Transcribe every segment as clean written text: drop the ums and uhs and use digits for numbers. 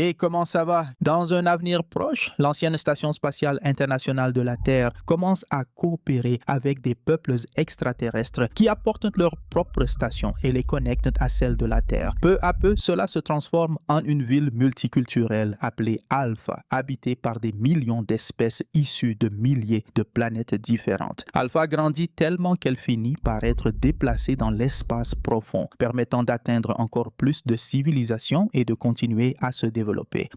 Et comment ça va? Dans un avenir proche, l'ancienne Station spatiale internationale de la Terre commence à coopérer avec des peuples extraterrestres qui apportent leur propre station et les connectent à celle de la Terre. Peu à peu, cela se transforme en une ville multiculturelle appelée Alpha, habitée par des millions d'espèces issues de milliers de planètes différentes. Alpha grandit tellement qu'elle finit par être déplacée dans l'espace profond, permettant d'atteindre encore plus de civilisations et de continuer à se développer.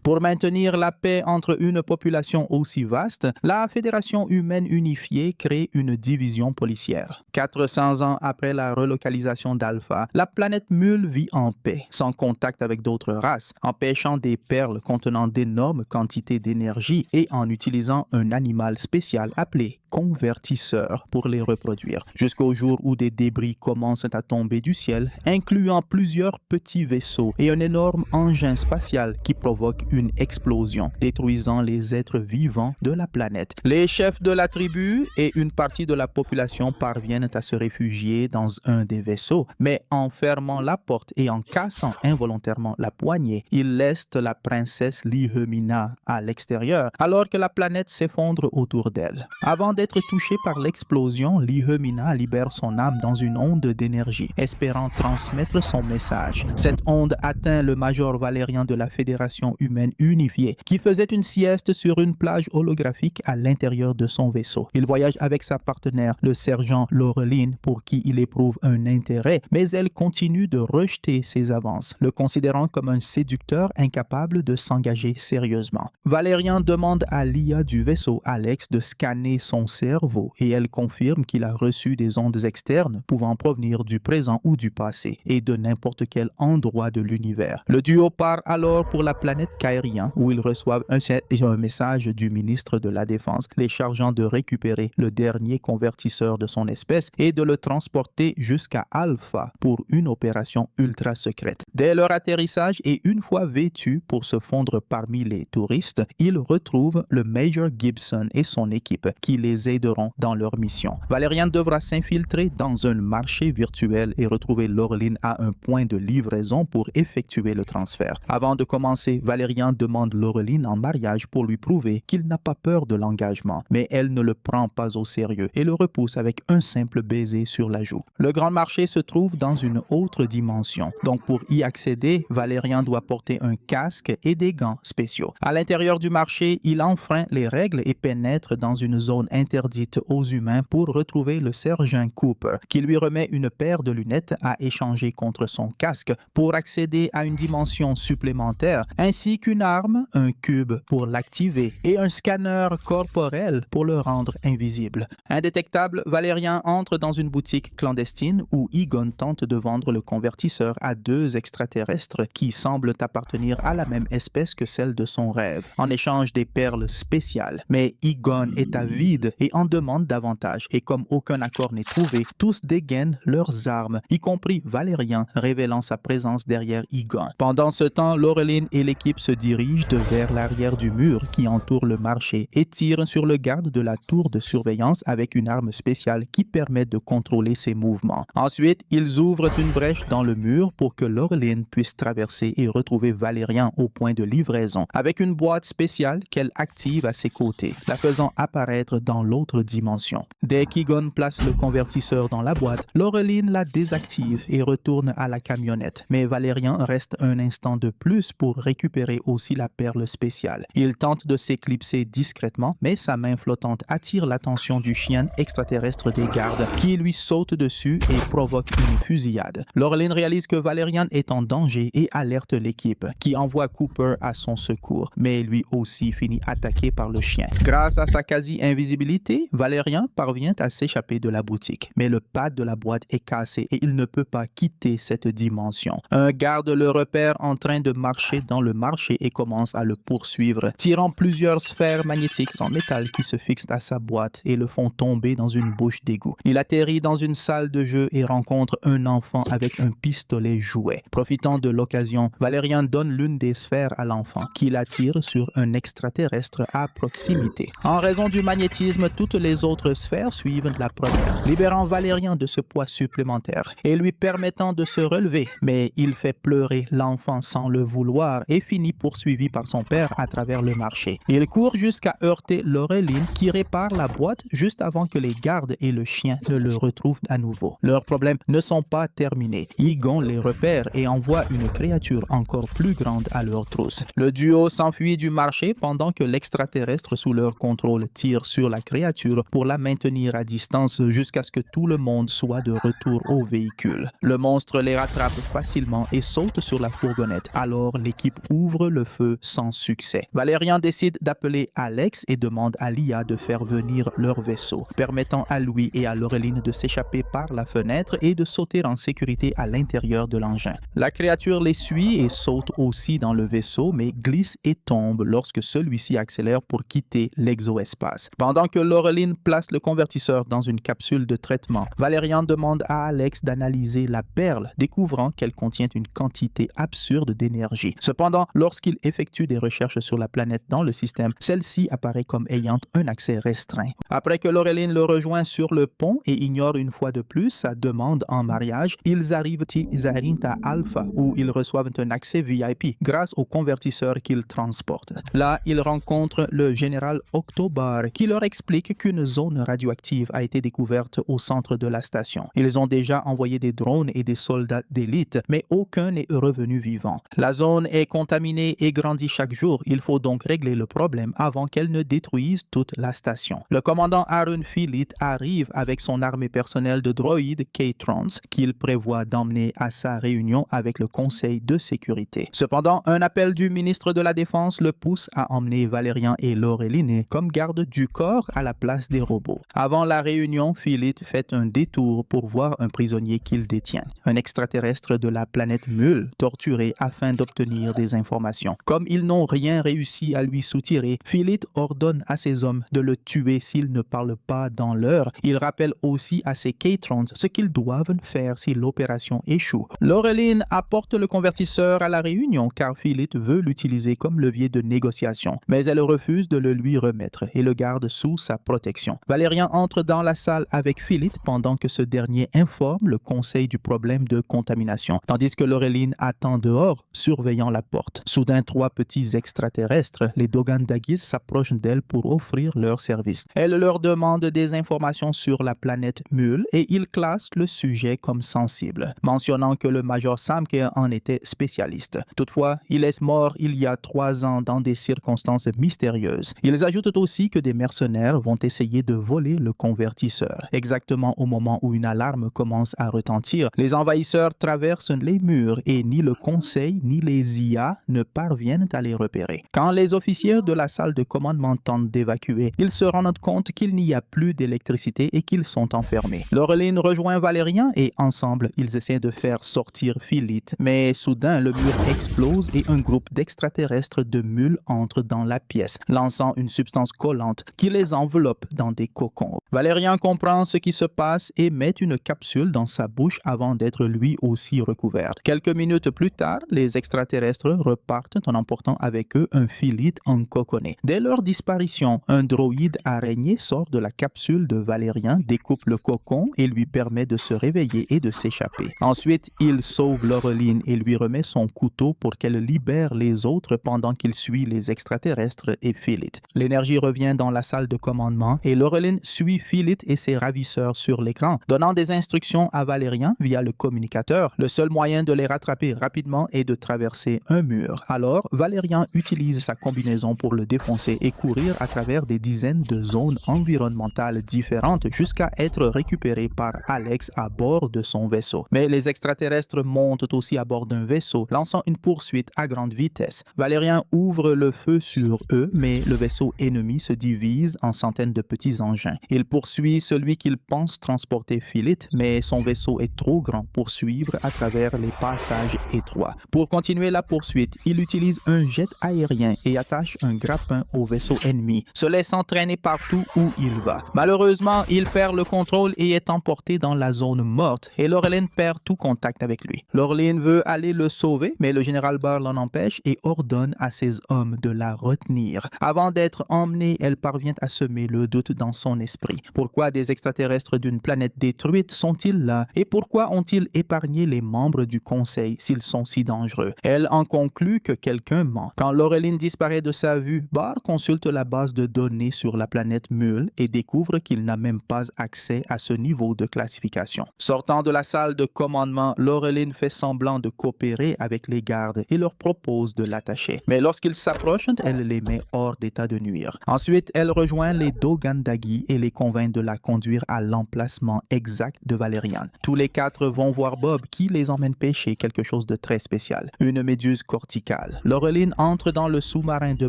Pour maintenir la paix entre une population aussi vaste, la Fédération humaine unifiée crée une division policière. 400 ans après la relocalisation d'Alpha, la planète Mule vit en paix, sans contact avec d'autres races, en pêchant des perles contenant d'énormes quantités d'énergie et en utilisant un animal spécial appelé convertisseur pour les reproduire, jusqu'au jour où des débris commencent à tomber du ciel, incluant plusieurs petits vaisseaux et un énorme engin spatial qui provoque une explosion, détruisant les êtres vivants de la planète. Les chefs de la tribu et une partie de la population parviennent à se réfugier dans un des vaisseaux, mais en fermant la porte et en cassant involontairement la poignée, ils laissent la princesse Lihemina à l'extérieur, alors que la planète s'effondre autour d'elle. Avant d'être touchée par l'explosion, Lihemina libère son âme dans une onde d'énergie, espérant transmettre son message. Cette onde atteint le major Valérien de la Fédération humaine unifiée, qui faisait une sieste sur une plage holographique à l'intérieur de son vaisseau. Il voyage avec sa partenaire, le sergent Laureline, pour qui il éprouve un intérêt, mais elle continue de rejeter ses avances, le considérant comme un séducteur incapable de s'engager sérieusement. Valérien demande à l'IA du vaisseau, Alex, de scanner son cerveau et elle confirme qu'il a reçu des ondes externes pouvant provenir du présent ou du passé et de n'importe quel endroit de l'univers. Le duo part alors pour la planète Cairien où ils reçoivent un message du ministre de la Défense les chargeant de récupérer le dernier convertisseur de son espèce et de le transporter jusqu'à Alpha pour une opération ultra secrète. Dès leur atterrissage et une fois vêtus pour se fondre parmi les touristes, ils retrouvent le Major Gibson et son équipe qui les aideront dans leur mission. Valérian devra s'infiltrer dans un marché virtuel et retrouver Laureline à un point de livraison pour effectuer le transfert. Avant de commencer, Valérian demande Laureline en mariage pour lui prouver qu'il n'a pas peur de l'engagement, mais elle ne le prend pas au sérieux et le repousse avec un simple baiser sur la joue. Le grand marché se trouve dans une autre dimension, donc pour y accéder, Valérian doit porter un casque et des gants spéciaux. À l'intérieur du marché, il enfreint les règles et pénètre dans une zone interdite aux humains pour retrouver le sergent Cooper, qui lui remet une paire de lunettes à échanger contre son casque pour accéder à une dimension supplémentaire, ainsi qu'une arme, un cube pour l'activer et un scanner corporel pour le rendre invisible. Indétectable, Valérian entre dans une boutique clandestine où Egon tente de vendre le convertisseur à deux extraterrestres qui semblent appartenir à la même espèce que celle de son rêve, en échange des perles spéciales. Mais Egon est avide et en demande davantage, et comme aucun accord n'est trouvé, tous dégainent leurs armes, y compris Valérian, révélant sa présence derrière Egon. Pendant ce temps, Laureline et l'équipe se dirigent vers l'arrière du mur qui entoure le marché et tirent sur le garde de la tour de surveillance avec une arme spéciale qui permet de contrôler ses mouvements. Ensuite, ils ouvrent une brèche dans le mur pour que Laureline puisse traverser et retrouver Valérian au point de livraison, avec une boîte spéciale qu'elle active à ses côtés, la faisant apparaître dans l'autre dimension. Dès qu'Egon place le convertisseur dans la boîte, Laureline la désactive et retourne à la camionnette, mais Valérian reste un instant de plus pour récupérer aussi la perle spéciale. Il tente de s'éclipser discrètement, mais sa main flottante attire l'attention du chien extraterrestre des gardes qui lui saute dessus et provoque une fusillade. Laureline réalise que Valérian est en danger et alerte l'équipe, qui envoie Cooper à son secours, mais lui aussi finit attaqué par le chien. Grâce à sa quasi-invisibilité, Valérian parvient à s'échapper de la boutique, mais le pad de la boîte est cassé et il ne peut pas quitter cette dimension. Un garde le repère en train de marcher dans le marché et commence à le poursuivre, tirant plusieurs sphères magnétiques en métal qui se fixent à sa boîte et le font tomber dans une bouche d'égout. Il atterrit dans une salle de jeu et rencontre un enfant avec un pistolet jouet. Profitant de l'occasion, Valérian donne l'une des sphères à l'enfant, qui l'attire sur un extraterrestre à proximité. En raison du magnétisme mécanisme, toutes les autres sphères suivent la première, libérant Valérian de ce poids supplémentaire et lui permettant de se relever. Mais il fait pleurer l'enfant sans le vouloir et finit poursuivi par son père à travers le marché. Il court jusqu'à heurter Laureline qui répare la boîte juste avant que les gardes et le chien ne le retrouvent à nouveau. Leurs problèmes ne sont pas terminés. Egon les repère et envoie une créature encore plus grande à leur trousse. Le duo s'enfuit du marché pendant que l'extraterrestre sous leur contrôle tire sur la créature pour la maintenir à distance jusqu'à ce que tout le monde soit de retour au véhicule. Le monstre les rattrape facilement et saute sur la fourgonnette. Alors l'équipe ouvre le feu sans succès. Valérian décide d'appeler Alex et demande à Lia de faire venir leur vaisseau, permettant à Louis et à Laureline de s'échapper par la fenêtre et de sauter en sécurité à l'intérieur de l'engin. La créature les suit et saute aussi dans le vaisseau, mais glisse et tombe lorsque celui-ci accélère pour quitter l'exoespace. Pendant que Laureline place le convertisseur dans une capsule de traitement, Valérian demande à Alex d'analyser la perle, découvrant qu'elle contient une quantité absurde d'énergie. Cependant, lorsqu'il effectue des recherches sur la planète dans le système, celle-ci apparaît comme ayant un accès restreint. Après que Laureline le rejoint sur le pont et ignore une fois de plus sa demande en mariage, ils arrivent à Zarinta Alpha où ils reçoivent un accès VIP grâce au convertisseur qu'ils transportent. Là, ils rencontrent le général Octobar qui leur explique qu'une zone radioactive a été découverte au centre de la station. Ils ont déjà envoyé des drones et des soldats d'élite, mais aucun n'est revenu vivant. La zone est contaminée et grandit chaque jour. Il faut donc régler le problème avant qu'elle ne détruise toute la station. Le commandant Aaron Filit arrive avec son armée personnelle de droïdes K-Trons qu'il prévoit d'emmener à sa réunion avec le Conseil de sécurité. Cependant, un appel du ministre de la Défense le pousse à emmener Valérian et Laureline comme garde du corps à la place des robots. Avant la réunion, Filit fait un détour pour voir un prisonnier qu'il détient, un extraterrestre de la planète Mul, torturé afin d'obtenir des informations. Comme ils n'ont rien réussi à lui soutirer, Filit ordonne à ses hommes de le tuer s'il ne parle pas dans l'heure. Il rappelle aussi à ses K-Trons ce qu'ils doivent faire si l'opération échoue. Laureline apporte le convertisseur à la réunion car Filit veut l'utiliser comme levier de négociation, mais elle refuse de le lui remettre et le garde sous sa protection. Valérian entre dans la salle avec Filit pendant que ce dernier informe le conseil du problème de contamination, tandis que Laureline attend dehors, surveillant la porte. Soudain, trois petits extraterrestres, les Dogandagis, s'approchent d'elle pour offrir leur service. Elle leur demande des informations sur la planète Mul et ils classent le sujet comme sensible, mentionnant que le Major Samke en était spécialiste. Toutefois, il est mort il y a 3 ans dans des circonstances mystérieuses. Ils ajoutent aussi que des mercenaires vont essayer de voler le convertisseur. Exactement au moment où une alarme commence à retentir, les envahisseurs traversent les murs et ni le Conseil ni les IA ne parviennent à les repérer. Quand les officiers de la salle de commandement tentent d'évacuer, ils se rendent compte qu'il n'y a plus d'électricité et qu'ils sont enfermés. Laureline rejoint Valérian et ensemble, ils essaient de faire sortir Filit, mais soudain, le mur explose et un groupe d'extraterrestres de mules entre dans la pièce, lançant une substance collante qui les enveloppe dans des cocons. Valérian comprend ce qui se passe et met une capsule dans sa bouche avant d'être lui aussi recouvert. Quelques minutes plus tard, les extraterrestres repartent en emportant avec eux un Filit encoconné. Dès leur disparition, un droïde araignée sort de la capsule de Valérian, découpe le cocon et lui permet de se réveiller et de s'échapper. Ensuite, il sauve Laureline et lui remet son couteau pour qu'elle libère les autres pendant qu'il suit les extraterrestres et Filit. L'énergie revient dans la salle de commandement et Laureline suit Filit et ses ravisseurs sur l'écran, donnant des instructions à Valérian via le communicateur. Le seul moyen de les rattraper rapidement est de traverser un mur. Alors, Valérian utilise sa combinaison pour le défoncer et courir à travers des dizaines de zones environnementales différentes jusqu'à être récupéré par Alex à bord de son vaisseau. Mais les extraterrestres montent aussi à bord d'un vaisseau, lançant une poursuite à grande vitesse. Valérian ouvre le feu sur eux, mais le vaisseau ennemi se divise en centaines de petits engins. Il poursuit celui qu'il pense transporter Filit, mais son vaisseau est trop grand pour suivre à travers les passages étroits. Pour continuer la poursuite, il utilise un jet aérien et attache un grappin au vaisseau ennemi, se laissant traîner partout où il va. Malheureusement, il perd le contrôle et est emporté dans la zone morte et Laureline perd tout contact avec lui. Laureline veut aller le sauver, mais le général Barr l'en empêche et ordonne à ses hommes de la retenir. Avant d'être emmenée, elle parvient à se semer le doute dans son esprit. Pourquoi des extraterrestres d'une planète détruite sont-ils là et pourquoi ont-ils épargné les membres du conseil s'ils sont si dangereux? Elle en conclut que quelqu'un ment. Quand Laureline disparaît de sa vue, Barr consulte la base de données sur la planète Mule et découvre qu'il n'a même pas accès à ce niveau de classification. Sortant de la salle de commandement, Laureline fait semblant de coopérer avec les gardes et leur propose de l'attacher. Mais lorsqu'ils s'approchent, elle les met hors d'état de nuire. Ensuite, elle rejoint les Dogandagi et les convainc de la conduire à l'emplacement exact de Valérian. Tous les quatre vont voir Bob qui les emmène pêcher quelque chose de très spécial, une méduse corticale. Laureline entre dans le sous-marin de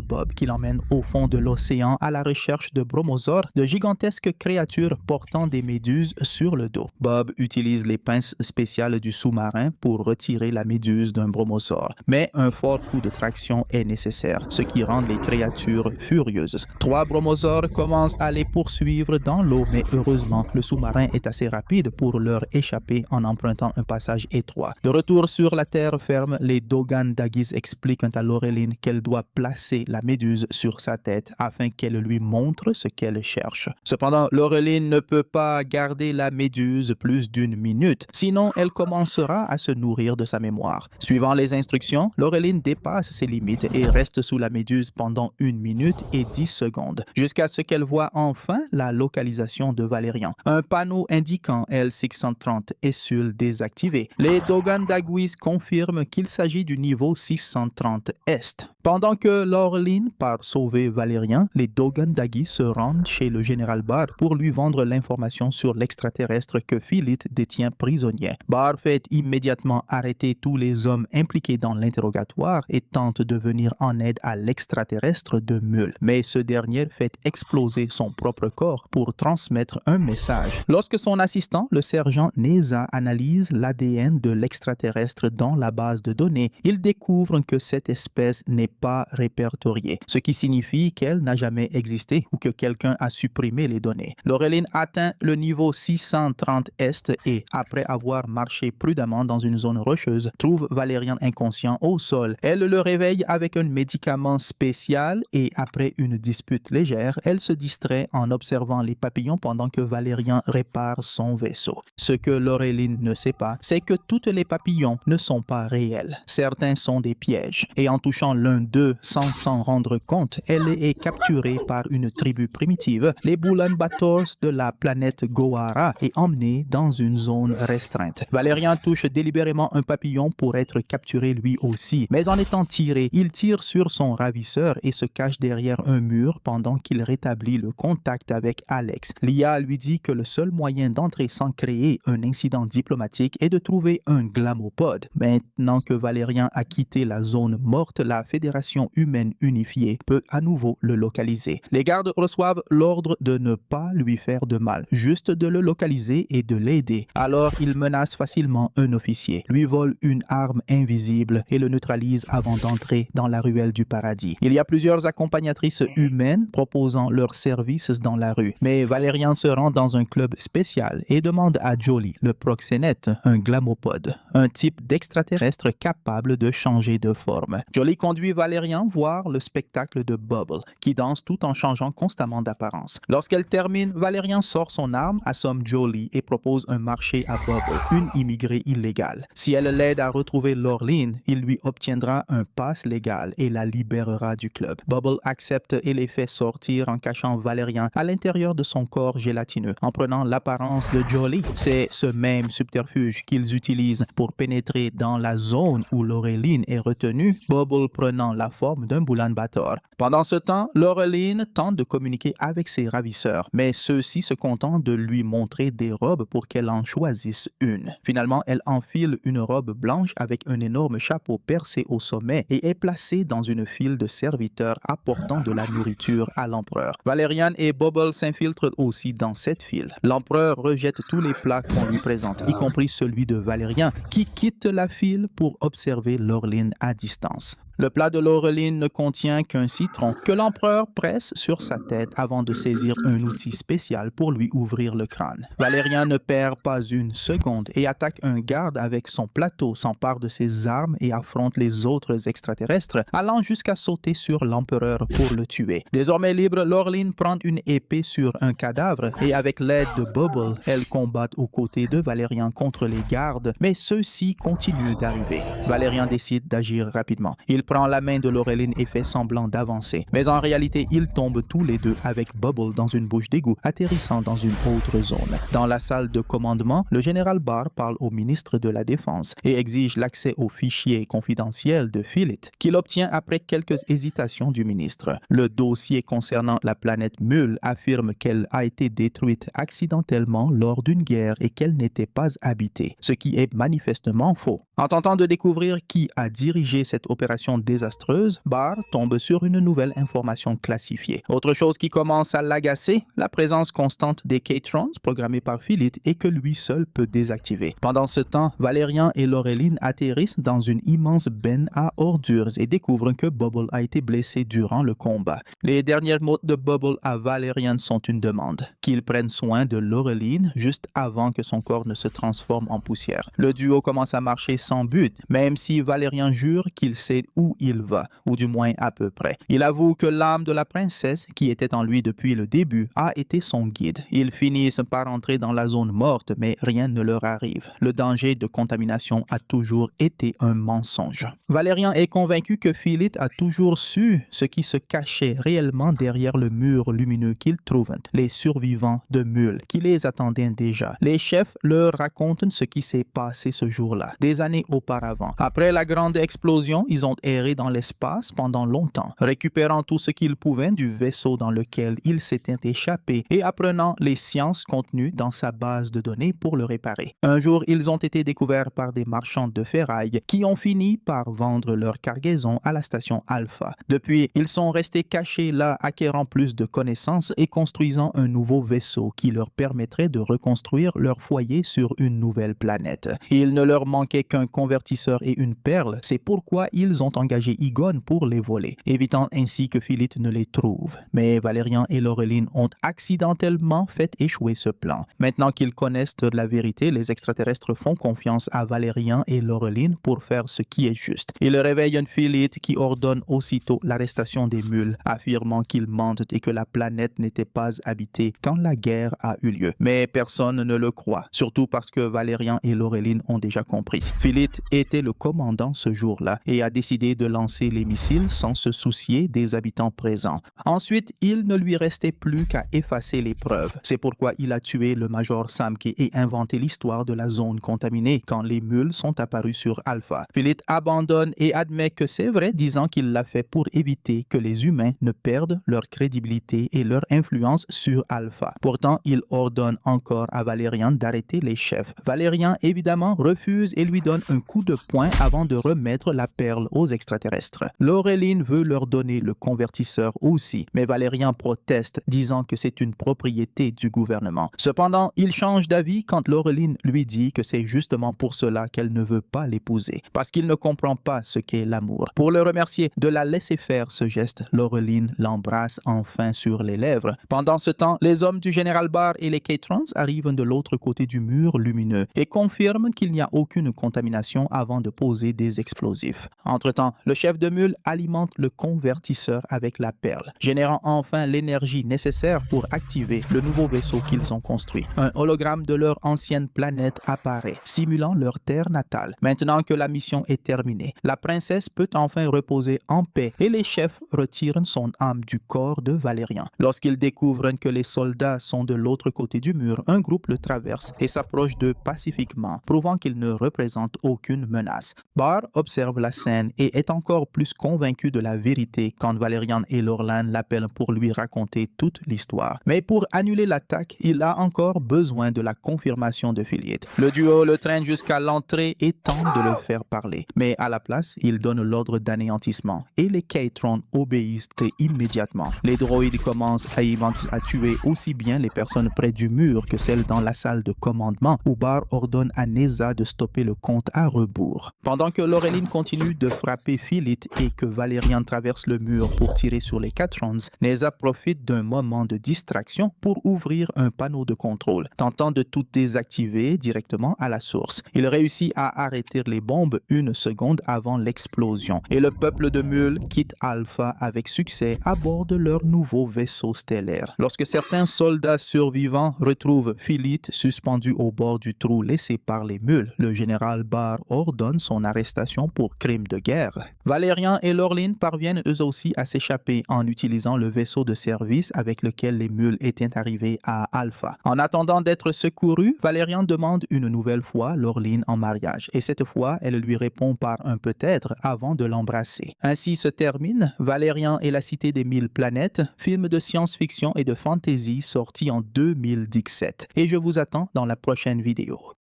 Bob qui l'emmène au fond de l'océan à la recherche de bromosaures, de gigantesques créatures portant des méduses sur le dos. Bob utilise les pinces spéciales du sous-marin pour retirer la méduse d'un bromosaure, mais un fort coup de traction est nécessaire, ce qui rend les créatures furieuses. 3 bromosaures commencent à les poursuivre dans l'eau, mais heureusement, le sous-marin est assez rapide pour leur échapper en empruntant un passage étroit. De retour sur la terre ferme, les Dogandagis expliquent à Laureline qu'elle doit placer la méduse sur sa tête afin qu'elle lui montre ce qu'elle cherche. Cependant, Laureline ne peut pas garder la méduse plus d'une minute, sinon elle commencera à se nourrir de sa mémoire. Suivant les instructions, Laureline dépasse ses limites et reste sous la méduse pendant 1 minute et 10 secondes, jusqu'à ce qu'elle voit enfin la localisation de Valérian. Un panneau indiquant L630 est désactivé. Les Dogandagis confirment qu'il s'agit du niveau 630 Est. Pendant que Laureline part sauver Valérian, les Dogandagis se rendent chez le général Barr pour lui vendre l'information sur l'extraterrestre que Philip détient prisonnier. Barr fait immédiatement arrêter tous les hommes impliqués dans l'interrogatoire et tente de venir en aide à l'extraterrestre de Mule. Mais ce dernier fait exploser son propre corps pour transmettre un message. Lorsque son assistant, le sergent Neza, analyse l'ADN de l'extraterrestre dans la base de données, il découvre que cette espèce n'est pas répertoriée, ce qui signifie qu'elle n'a jamais existé ou que quelqu'un a supprimé les données. Laureline atteint le niveau 630 Est et, après avoir marché prudemment dans une zone rocheuse, trouve Valérian inconscient au sol. Elle le réveille avec un médicament spécial et, après une dispute légère, elle se distrait en observant les papillons pendant que Valérian répare son vaisseau. Ce que Laureline ne sait pas, c'est que tous les papillons ne sont pas réels. Certains sont des pièges. Et en touchant l'un d'eux sans s'en rendre compte, elle est capturée par une tribu primitive, les Bulan-Bators de la planète Gohara, et emmenée dans une zone restreinte. Valérian touche délibérément un papillon pour être capturé lui aussi, mais en étant tiré, il tire sur son ravisseur et se cache derrière un mur pendant qu'il rétablit le contact avec Alex. Lia lui dit que le seul moyen d'entrer sans créer un incident diplomatique est de trouver un glamopode. Maintenant que Valérian a quitté la zone morte, la Fédération humaine unifiée peut à nouveau le localiser. Les gardes reçoivent l'ordre de ne pas lui faire de mal, juste de le localiser et de l'aider. Alors, ils menacent facilement un officier, lui volent une arme invisible et le neutralisent avant d'entrer dans la ruelle du paradis. Il y a plusieurs accompagnatrices humaines proposant leurs services dans la rue, mais Valérian se rend dans un club spécial et demande à Jolie, le proxénète, un glamopode, un type d'extraterrestre capable de changer de forme. Jolie conduit Valérian voir le spectacle de Bubble, qui danse tout en changeant constamment d'apparence. Lorsqu'elle termine, Valérian sort son arme, assomme Jolie et propose un marché à Bubble, une immigrée illégale. Si elle l'aide à retrouver Laureline, il lui obtiendra un pass légal et la libérera du club. Bubble accepte et les fait sortir en cachant Valérian à l'intérieur de son corps gélatineux, en prenant l'apparence de Jolie. C'est ce même subterfuge qu'ils utilisent pour pénétrer dans la zone où Laureline est retenue, Bubble prenant la forme d'un Bulan-Bator. Pendant ce temps, Laureline tente de communiquer avec ses ravisseurs, mais ceux-ci se contentent de lui montrer des robes pour qu'elle en choisisse une. Finalement, elle enfile une robe blanche avec un énorme chapeau percé au sommet et est placée dans une file de serviteurs apportant de la nourriture à l'empereur. Valérian et Bubble s'infiltrent aussi dans cette file. L'empereur rejette tous les plats qu'on lui présente, y compris celui de Valérian, qui quitte la file pour observer Laureline à distance. Le plat de Laureline ne contient qu'un citron que l'empereur presse sur sa tête avant de saisir un outil spécial pour lui ouvrir le crâne. Valérien ne perd pas une seconde et attaque un garde avec son plateau, s'empare de ses armes et affronte les autres extraterrestres, allant jusqu'à sauter sur l'empereur pour le tuer. Désormais libre, Laureline prend une épée sur un cadavre et avec l'aide de Bubble, elle combat aux côtés de Valérien contre les gardes, mais ceux-ci continuent d'arriver. Valérien décide d'agir rapidement. Il prend la main de Laureline et fait semblant d'avancer. Mais en réalité, ils tombent tous les deux avec Bubble dans une bouche d'égout, atterrissant dans une autre zone. Dans la salle de commandement, le général Barr parle au ministre de la Défense et exige l'accès aux fichiers confidentiels de Phillitt, qu'il obtient après quelques hésitations du ministre. Le dossier concernant la planète Mule affirme qu'elle a été détruite accidentellement lors d'une guerre et qu'elle n'était pas habitée, ce qui est manifestement faux. En tentant de découvrir qui a dirigé cette opération désastreuse, Barr tombe sur une nouvelle information classifiée. Autre chose qui commence à l'agacer, la présence constante des K-Trons programmés par Phillitt et que lui seul peut désactiver. Pendant ce temps, Valérian et Laureline atterrissent dans une immense benne à ordures et découvrent que Bubble a été blessé durant le combat. Les derniers mots de Bubble à Valérian sont une demande, qu'il prenne soin de Laureline juste avant que son corps ne se transforme en poussière. Le duo commence à marcher sans but, même si Valérien jure qu'il sait où il va, ou du moins à peu près. Il avoue que l'âme de la princesse, qui était en lui depuis le début, a été son guide. Ils finissent par entrer dans la zone morte, mais rien ne leur arrive. Le danger de contamination a toujours été un mensonge. Valérien est convaincu que Phillitt a toujours su ce qui se cachait réellement derrière le mur lumineux qu'ils trouvent, les survivants de Mule, qui les attendaient déjà. Les chefs leur racontent ce qui s'est passé ce jour-là, des années auparavant. Après la grande explosion, ils ont erré dans l'espace pendant longtemps, récupérant tout ce qu'ils pouvaient du vaisseau dans lequel ils s'étaient échappés et apprenant les sciences contenues dans sa base de données pour le réparer. Un jour, ils ont été découverts par des marchands de ferraille qui ont fini par vendre leur cargaison à la station Alpha. Depuis, ils sont restés cachés là, acquérant plus de connaissances et construisant un nouveau vaisseau qui leur permettrait de reconstruire leur foyer sur une nouvelle planète. Il ne leur manquait qu'un convertisseur et une perle, c'est pourquoi ils ont engagé Egon pour les voler, évitant ainsi que Phillitt ne les trouve. Mais Valérian et Laureline ont accidentellement fait échouer ce plan. Maintenant qu'ils connaissent la vérité, les extraterrestres font confiance à Valérian et Laureline pour faire ce qui est juste. Ils réveillent Phillitt qui ordonne aussitôt l'arrestation des mules, affirmant qu'ils mentent et que la planète n'était pas habitée quand la guerre a eu lieu. Mais personne ne le croit, surtout parce que Valérian et Laureline ont déjà compris. Phillitt était le commandant ce jour-là et a décidé de lancer les missiles sans se soucier des habitants présents. Ensuite, il ne lui restait plus qu'à effacer les preuves. C'est pourquoi il a tué le major Samke et inventé l'histoire de la zone contaminée quand les mules sont apparus sur Alpha. Phillitt abandonne et admet que c'est vrai, disant qu'il l'a fait pour éviter que les humains ne perdent leur crédibilité et leur influence sur Alpha. Pourtant, il ordonne encore à Valérian d'arrêter les chefs. Valérian, évidemment, refuse et lui donne un coup de poing avant de remettre la perle aux extraterrestres. Laureline veut leur donner le convertisseur aussi, mais Valérian proteste, disant que c'est une propriété du gouvernement. Cependant, il change d'avis quand Laureline lui dit que c'est justement pour cela qu'elle ne veut pas l'épouser, parce qu'il ne comprend pas ce qu'est l'amour. Pour le remercier de la laisser faire ce geste, Laureline l'embrasse enfin sur les lèvres. Pendant ce temps, les hommes du général Barr et les K-Trons arrivent de l'autre côté du mur lumineux et confirment qu'il n'y a aucune contamination avant de poser des explosifs. Entre-temps, le chef de mule alimente le convertisseur avec la perle, générant enfin l'énergie nécessaire pour activer le nouveau vaisseau qu'ils ont construit. Un hologramme de leur ancienne planète apparaît, simulant leur terre natale. Maintenant que la mission est terminée, la princesse peut enfin reposer en paix et les chefs retirent son âme du corps de Valérian. Lorsqu'ils découvrent que les soldats sont de l'autre côté du mur, un groupe le traverse et s'approche d'eux pacifiquement, prouvant qu'il ne représente aucune menace. Barr observe la scène et est encore plus convaincu de la vérité quand Valérian et Lorlan l'appellent pour lui raconter toute l'histoire. Mais pour annuler l'attaque, il a encore besoin de la confirmation de Phillitt. Le duo le traîne jusqu'à l'entrée et tente de le faire parler. Mais à la place, il donne l'ordre d'anéantissement et les K-Trons obéissent immédiatement. Les droïdes commencent à tuer aussi bien les personnes près du mur que celles dans la salle de commandement où Barr ordonne à Neza de stopper le compte à rebours. Pendant que Laureline continue de frapper échapper Philith et que Valérian traverse le mur pour tirer sur les Catrons, Neza profite d'un moment de distraction pour ouvrir un panneau de contrôle, tentant de tout désactiver directement à la source. Il réussit à arrêter les bombes une seconde avant l'explosion et le peuple de Mule quitte Alpha avec succès à bord de leur nouveau vaisseau stellaire. Lorsque certains soldats survivants retrouvent Philith suspendu au bord du trou laissé par les Mules, le général Barr ordonne son arrestation pour crime de guerre. Valérian et Lorline parviennent eux aussi à s'échapper en utilisant le vaisseau de service avec lequel les Mules étaient arrivés à Alpha. En attendant d'être secourus, Valérian demande une nouvelle fois Lorline en mariage et cette fois, elle lui répond par un peut-être avant de l'embrasser. Ainsi se termine Valérian et la Cité des 1000 planètes, film de science-fiction et de fantasy sorti en 2017. Et je vous attends dans la prochaine vidéo.